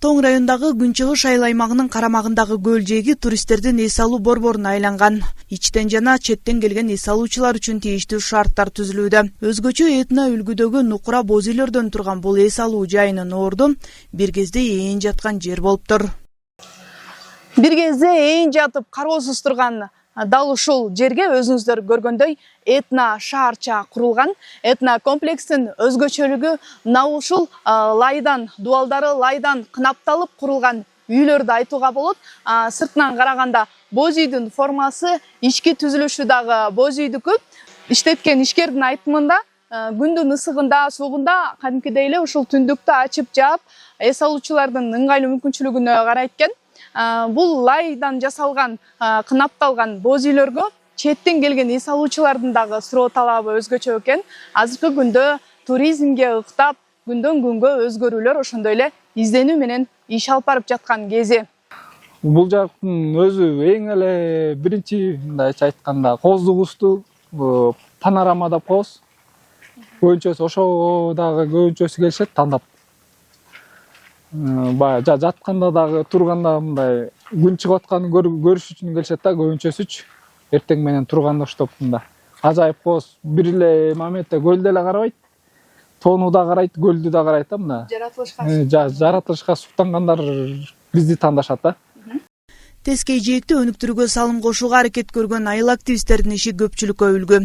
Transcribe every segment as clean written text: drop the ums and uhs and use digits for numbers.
Тоң райондагы Күнчыгыш айыл аймагынын карамагындагы көл жээги туристтердин эс алуу борборуна айланган. Ичтен жана четтен келген эс алуучулар үчүн тийиштүү шарттар түзүлүүдө. Өзгөчө этно үлгүдөгү нукура боз үйлөрдөн турган бул эс алуу жайынын орду бир кезде ээн жаткан жер болуптур. Бир кезде ээн жатып кароосуз турган дал ушул жерге өзүңүздөр көргөндөй этно шаарча курулган. Этно комплекстин өзгөчөлүгү мына ушул лайдан, дубалдары лайдан кынапталып курулган үйлөрдү айтууга болот. Сыртынан караганда боз үйдүн формасы, ички түзүлүшү дагы боз үйдүкү. Иштеткен ишкердин айтымында күндүн ысыгында, суугунда кадимкидей эле ушул түндүктү ачып жаап, эс алуучулардын ыңгайлуу мүмкүнчүлүгүнө карай экен. Бул лайдан жасалган, кынапталган боз үйлөргө четтен келген эс алуучулардын дагы суроо талабы өзгөчө экен. Азыркы күндө туризмге ыктап, күндөн күнгө өзгөрүүлөр ошондой эле изденүү менен иш алып барып жаткан кези. Бул жактын өзү эң эле биринчи мындайча айтканда кооздук усту, панорама да кооз. Көбүнчөсү ошо дагы көбүнчөсү келишет тандап. Бая жатканда дагы турганда мындай күн чыгып атканын көрүш үчүн келишет да көбүнчөсүчү. Эртең менен турганда оштоп мында. Ажайып кооз. Бир эле моментте көлдү эле карабайт. Тоону да карайт, көлдү да карайт да мында. Жаратылышка суктангандар бизди тандашат да. Тескей жээкти өнүктүрүүгө салым кошууга аракет көргөн айыл активисттердин иши көпчүлүккө үлгү.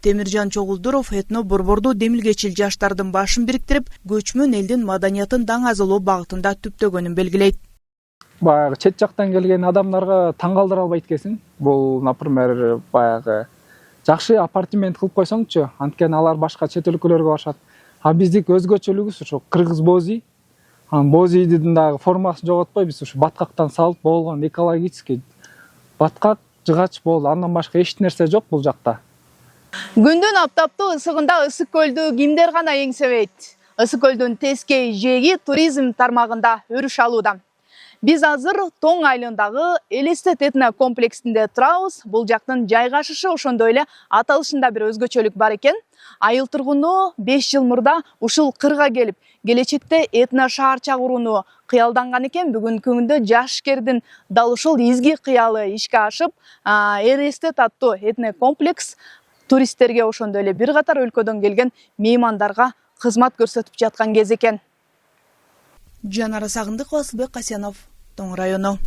Темиржан Чогулдуров этно борборду демилгечил жаштардын башын бириктирип, көчмөн элдин маданиятын даңазалоо багытында түптөгөнүн белгилейт. Баягы чет жактан келген адамдарга таң калтыра албайт экенсиң. Бул, например, баягы жакшы апартамент кылып койсоңчу, анткени алар башка чет өлкөлөргө барышат. А биздики өзгөчөлүгүбүз ушу кыргыз боз үй. Боз үйдүн дагы формасын жоготпой биз ушу баткактан салып болгон экологический баткак, жыгач болду. Андан башка эч нерсе жок бул жакта. Күндүн аптаптуу ысыгында Ысык көлдү кимдер гана эңсебейт. Ысык көлдүн тескей жээги туризм тармагында өрүш алууда. Биз азыр Тоң айылындагы Элестет этно комплексинде турабыз. Бул жактын жайгашышы ошондой эле аталышында бир өзгөчөлүк бар экен. Айыл тургуну 5 жыл мурда ушул кырга келип, келечекте этно шаарча курууну кыялданган экен. Бүгүнкү күндө жашкердин дал ушул изги кыялы ишке ашып, Элестет аттуу этно комплекс туристтерге ошондой эле бир катар өлкөдөн келген меймандарга кызмат көрсөтүп жаткан кез экен. Жанара Сагындыкова, Асылбек Касенов, Тоң району.